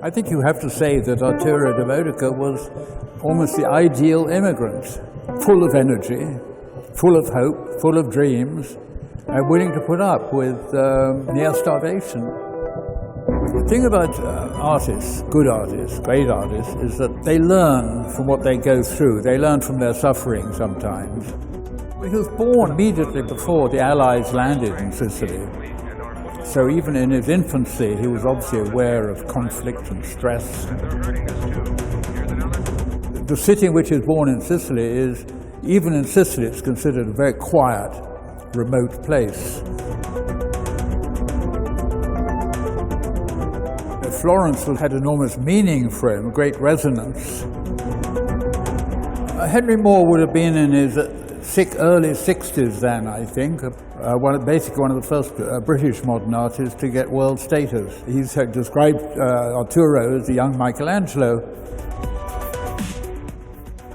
I think you have to say that Arturo Di Modica was almost the ideal immigrant, full of energy, full of hope, full of dreams, and willing to put up with near starvation. The thing about artists, good artists, great artists, is that they learn from what they go through. They learn from their suffering sometimes. He was born immediately before the Allies landed in Sicily. So even in his infancy, he was obviously aware of conflict and stress. The city in which he was born in Sicily is, even in Sicily, it's considered a very quiet, remote place. Florence had enormous meaning for him, great resonance. Henry Moore would have been in his early 60s then, I think. Basically one of the first British modern artists to get world status. He's described Arturo as the young Michelangelo.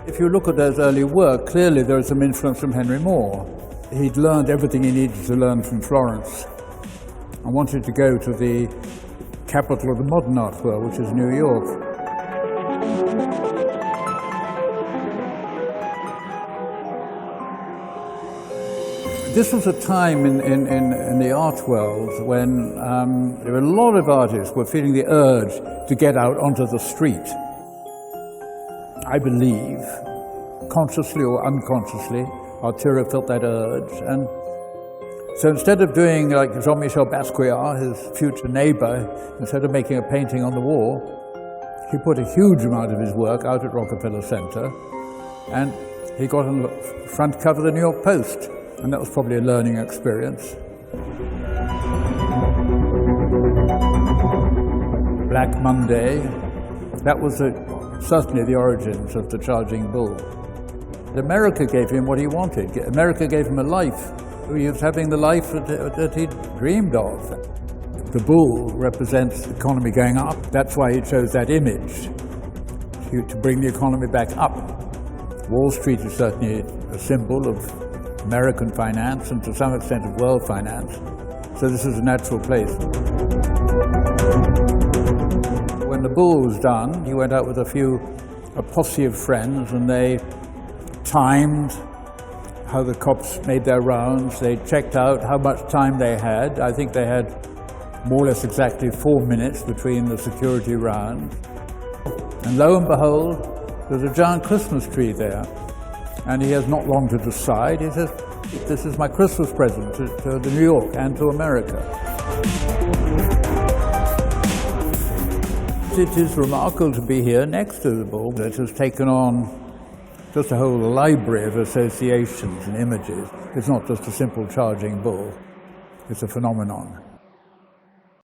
If you look at those early work, clearly there is some influence from Henry Moore. He'd learned everything he needed to learn from Florence and wanted to go to the capital of the modern art world, which is New York. This was a time in the art world when there were a lot of artists were feeling the urge to get out onto the street. I believe, consciously or unconsciously, Arturo felt that urge. And so instead of doing like Jean Michel Basquiat, his future neighbor, instead of making a painting on the wall, he put a huge amount of his work out at Rockefeller Center, and he got on the front cover of the New York Post. And that was probably a learning experience. Black Monday, that was certainly the origins of the Charging Bull. America gave him what he wanted. America gave him a life. He was having the life that he dreamed of. The bull represents the economy going up. That's why he chose that image, to bring the economy back up. Wall Street is certainly a symbol of American finance and to some extent of world finance. So this is a natural place. When the bull was done, he went out with a posse of friends, and they timed how the cops made their rounds. They checked out how much time they had. I think they had more or less exactly 4 minutes between the security rounds. And lo and behold, there's a giant Christmas tree there. And he has not long to decide. He says, this is my Christmas present to New York and to America. It is remarkable to be here next to the bull. It has taken on just a whole library of associations and images. It's not just a simple charging bull. It's a phenomenon.